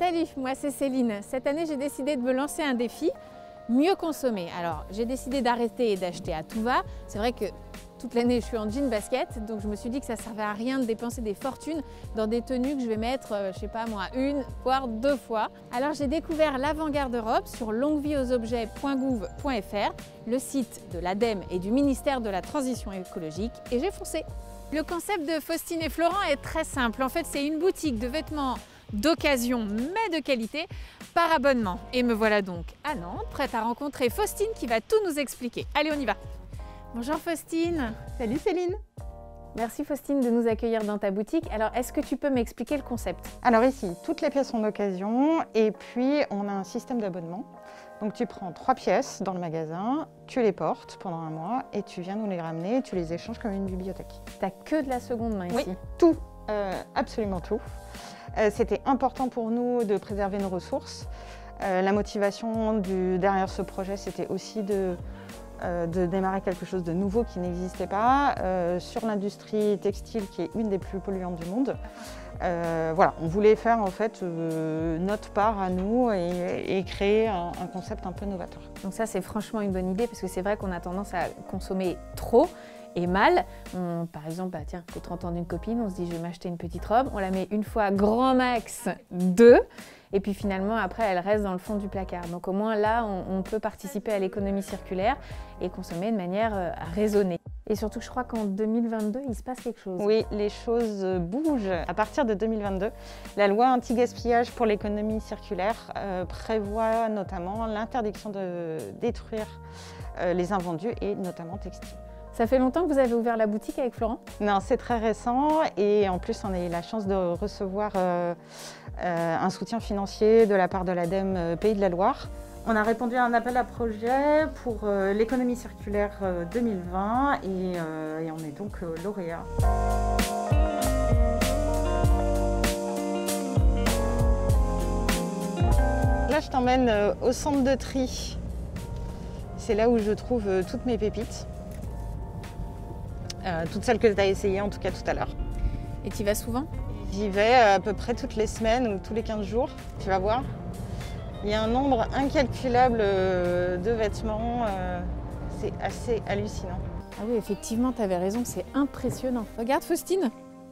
Salut, moi c'est Céline. Cette année, j'ai décidé de me lancer un défi, mieux consommer. Alors, j'ai décidé d'arrêter et d'acheter à tout va. C'est vrai que toute l'année, je suis en jean basket, donc je me suis dit que ça ne servait à rien de dépenser des fortunes dans des tenues que je vais mettre, je sais pas moi, une, voire deux fois. Alors, j'ai découvert l'avant-garde-robe sur longuevieauxobjets.gouv.fr, le site de l'ADEME et du ministère de la Transition écologique, et j'ai foncé. Le concept de Faustine et Florent est très simple. En fait, c'est une boutique de vêtements d'occasion mais de qualité par abonnement. Et me voilà donc à Nantes, prête à rencontrer Faustine qui va tout nous expliquer. Allez, on y va. Bonjour Faustine. Salut Céline. Merci Faustine de nous accueillir dans ta boutique. Alors, est-ce que tu peux m'expliquer le concept? Alors ici, toutes les pièces sont d'occasion et puis on a un système d'abonnement. Donc tu prends 3 pièces dans le magasin, tu les portes pendant un mois et tu viens nous les ramener et tu les échanges comme une bibliothèque. T'as que de la seconde main ici? Oui, tout, absolument tout. C'était important pour nous de préserver nos ressources. La motivation derrière ce projet, c'était aussi de démarrer quelque chose de nouveau qui n'existait pas sur l'industrie textile qui est une des plus polluantes du monde. Voilà, on voulait faire en fait notre part à nous et créer un concept un peu novateur. Donc ça, c'est franchement une bonne idée parce que c'est vrai qu'on a tendance à consommer trop et mal. Par exemple, tiens, au 30 ans d'une copine, on se dit je vais m'acheter une petite robe, on la met une fois grand max 2 et puis finalement après elle reste dans le fond du placard. Donc au moins là, on peut participer à l'économie circulaire et consommer de manière raisonnée. Et surtout, je crois qu'en 2022, il se passe quelque chose. Oui, les choses bougent. À partir de 2022, la loi anti-gaspillage pour l'économie circulaire prévoit notamment l'interdiction de détruire les invendus et notamment textiles. Ça fait longtemps que vous avez ouvert la boutique avec Florent? Non, c'est très récent et en plus on a eu la chance de recevoir un soutien financier de la part de l'ADEME Pays de la Loire. On a répondu à un appel à projet pour l'économie circulaire 2020 et on est donc lauréat. Là, je t'emmène au centre de tri. C'est là où je trouve toutes mes pépites. Toutes celles que tu as essayées en tout cas tout à l'heure. Et tu y vas souvent? J'y vais à peu près toutes les semaines ou tous les 15 jours, tu vas voir. Il y a un nombre incalculable de vêtements, c'est assez hallucinant. Ah oui, effectivement, tu avais raison, c'est impressionnant. Regarde Faustine,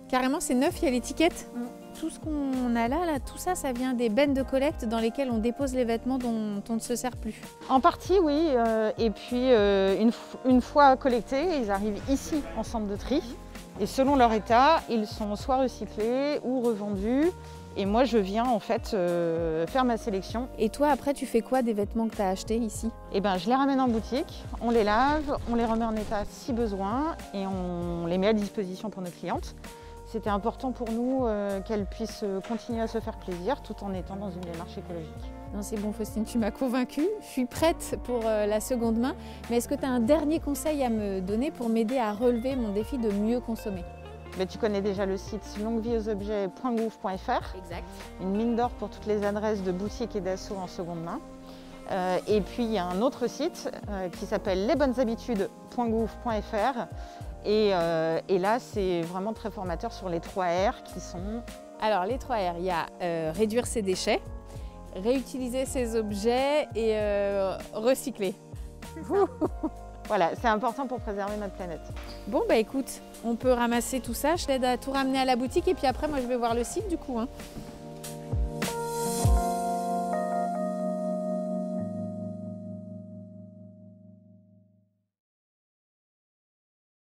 carrément c'est neuf, il y a l'étiquette. Tout ce qu'on a là, tout ça, ça vient des bennes de collecte dans lesquelles on dépose les vêtements dont on ne se sert plus. En partie, oui. Et puis, une fois collectés, ils arrivent ici en centre de tri. Et selon leur état, ils sont soit recyclés ou revendus. Et moi, je viens en fait faire ma sélection. Et toi, après, tu fais quoi des vêtements que tu as achetés ici? Eh ben, je les ramène en boutique, on les lave, on les remet en état si besoin et on les met à disposition pour nos clientes. C'était important pour nous qu'elles puissent continuer à se faire plaisir tout en étant dans une démarche écologique. Non, c'est bon Faustine, tu m'as convaincue. Je suis prête pour la seconde main. Mais est-ce que tu as un dernier conseil à me donner pour m'aider à relever mon défi de mieux consommer? Mais tu connais déjà le site longuevieauxobjets.gouv.fr. Exact. Une mine d'or pour toutes les adresses de boutiques et d'assos en seconde main. Et puis il y a un autre site qui s'appelle lesbonneshabitudes.gouv.fr. Et là, c'est vraiment très formateur sur les 3 R qui sont... Alors, les 3 R, il y a réduire ses déchets, réutiliser ses objets et recycler. Voilà, c'est important pour préserver notre planète. Bon, bah écoute, on peut ramasser tout ça. Je t'aide à tout ramener à la boutique et puis après, moi, je vais voir le site du coup.